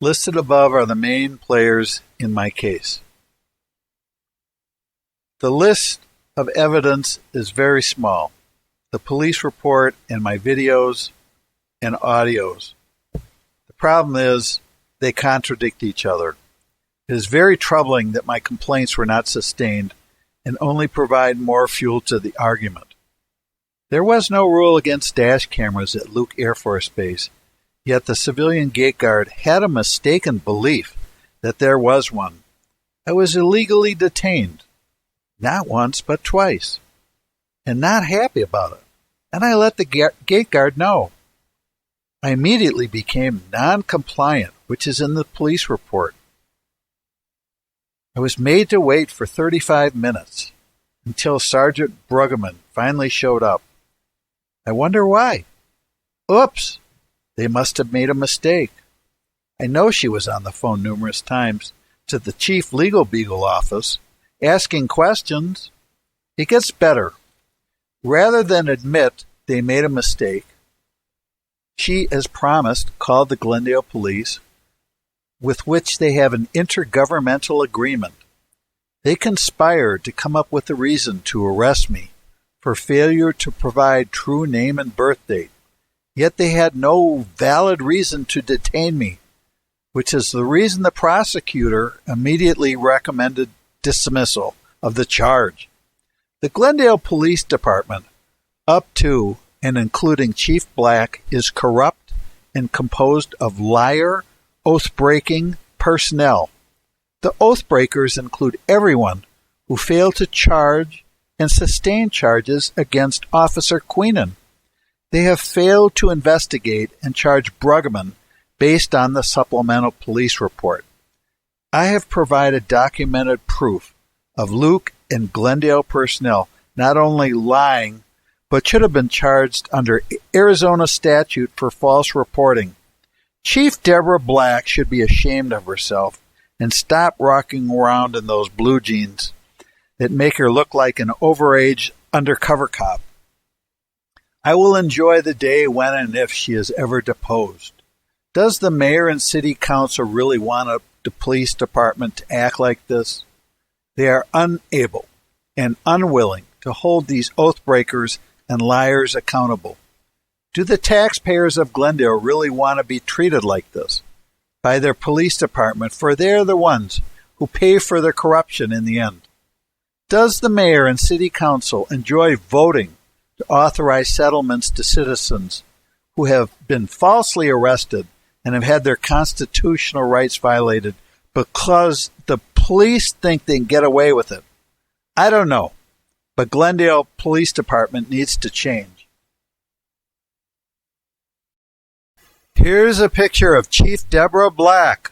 Listed above are the main players in my case. The list of evidence is very small. The police report and my videos and audios. The problem is they contradict each other. It is very troubling that my complaints were not sustained and only provide more fuel to the argument. There was no rule against dash cameras at Luke Air Force Base, yet the civilian gate guard had a mistaken belief that there was one. I was illegally detained, not once but twice, and not happy about it, and I let the gate guard know. I immediately became non-compliant, which is in the police report. I was made to wait for 35 minutes until Sergeant Bruggeman finally showed up. I wonder why. Oops! They must have made a mistake. I know she was on the phone numerous times to the Chief Legal Beagle office, asking questions. It gets better. Rather than admit they made a mistake, she, as promised, called the Glendale Police, with which they have an intergovernmental agreement. They conspired to come up with a reason to arrest me for failure to provide true name and birth date. Yet they had no valid reason to detain me, which is the reason the prosecutor immediately recommended dismissal of the charge. The Glendale Police Department, up to and including Chief Black, is corrupt and composed of liar, oath-breaking personnel. The oath-breakers include everyone who failed to charge and sustain charges against Officer Queenan. They have failed to investigate and charge Bruggeman based on the supplemental police report. I have provided documented proof of Luke and Glendale personnel not only lying, but should have been charged under Arizona statute for false reporting. Chief Deborah Black should be ashamed of herself and stop rocking around in those blue jeans that make her look like an overage undercover cop. I will enjoy the day when and if she is ever deposed. Does the mayor and city council really want the police department to act like this? They are unable and unwilling to hold these oath breakers and liars accountable. Do the taxpayers of Glendale really want to be treated like this by their police department, for they're the ones who pay for their corruption in the end? Does the mayor and city council enjoy voting to authorize settlements to citizens who have been falsely arrested and have had their constitutional rights violated because the police think they can get away with it? I don't know, but Glendale Police Department needs to change. Here's a picture of Chief Deborah Black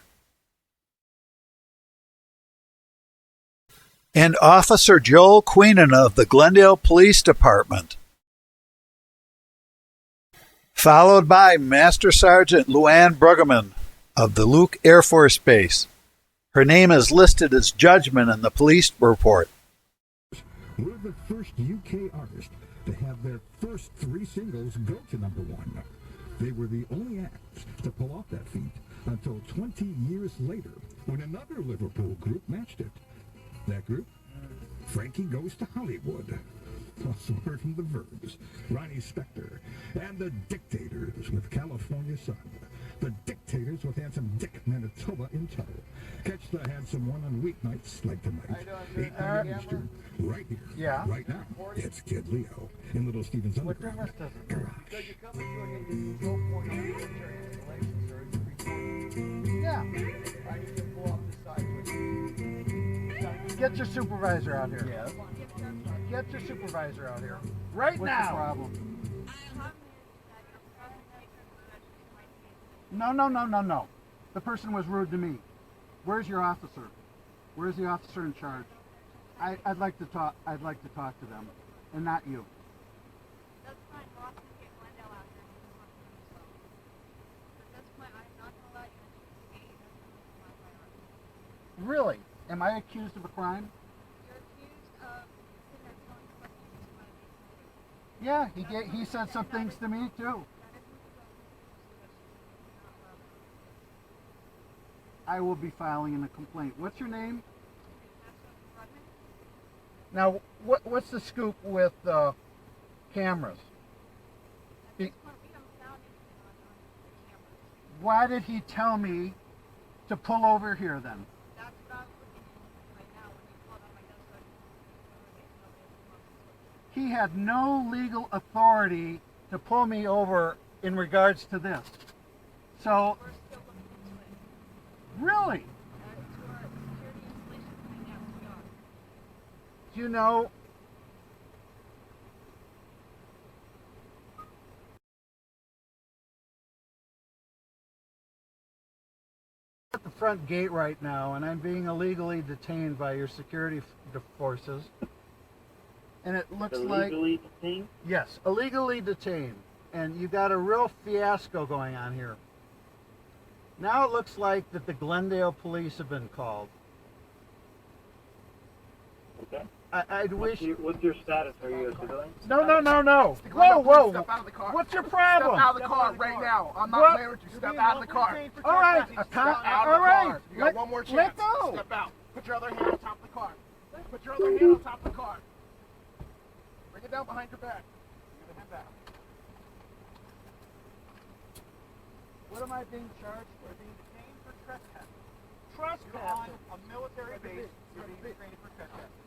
and Officer Joel Queenan of the Glendale Police Department, followed by Master Sergeant Luann Bruggeman of the Luke Air Force Base. Her name is listed as judgment in the police report. We're the first UK artist to have their first 3 singles go to #1. They were the only acts to pull off that feat until 20 years later, when another Liverpool group matched it. That group? Frankie Goes to Hollywood. Also heard from the Verbs, Ronnie Spector, and the Dictators with California Sun. The Dictators with handsome Dick Manitoba in tow. Catch the handsome one on weeknights like tonight, 8 p.m. Eastern, right here, right now. It's Kid Leo in Little Steven's Underground Garage. Get your supervisor out here. Yeah. Get your supervisor out here. Right now. What's the problem? No. The person was rude to me. Where's your officer? Where's the officer in charge? I'd like to talk to them, and not you. That's fine. We'll have to get Glendale out there and talk to them as well. At this point, I'm not going to allow you to investigate. That's my priority. Really? Am I accused of a crime? You're accused of sitting there telling somebody you just want to be. Yeah, he said some things to me too. I will be filing a complaint. What's your name? That's Now, what's the scoop with cameras? At this point, we haven't found anything on the cameras. Why did he tell me to pull over here then? That's what I'm looking into right now. When you called on my desk, nobody He had no legal authority to pull me over in regards to this. So, We're still looking into it. really, To our security installation plan, yes, we are. do you know, at the front gate right now, and I'm being illegally detained by your security forces. And it looks like Illegally detained? yes, illegally detained. And you got a real fiasco going on here. Now it looks like that the Glendale Police have been called. Okay. I'd wish. What's your status? Are you a civilian? No. Glendale Whoa. Police, step out of the car. What's your problem? Step out of the car right now. I'm not What? playing with you. Step out of the car. All right, Step out all of the right. car. You got one more chance. Let go. Step out. Put your other hand on top of the car. Put your other hand on top of the car. Bring it down behind your back. Get the hand down. What am I being charged for? Being detained for trespassing. Trespassing. You're on a military base. You're being detained for trespassing.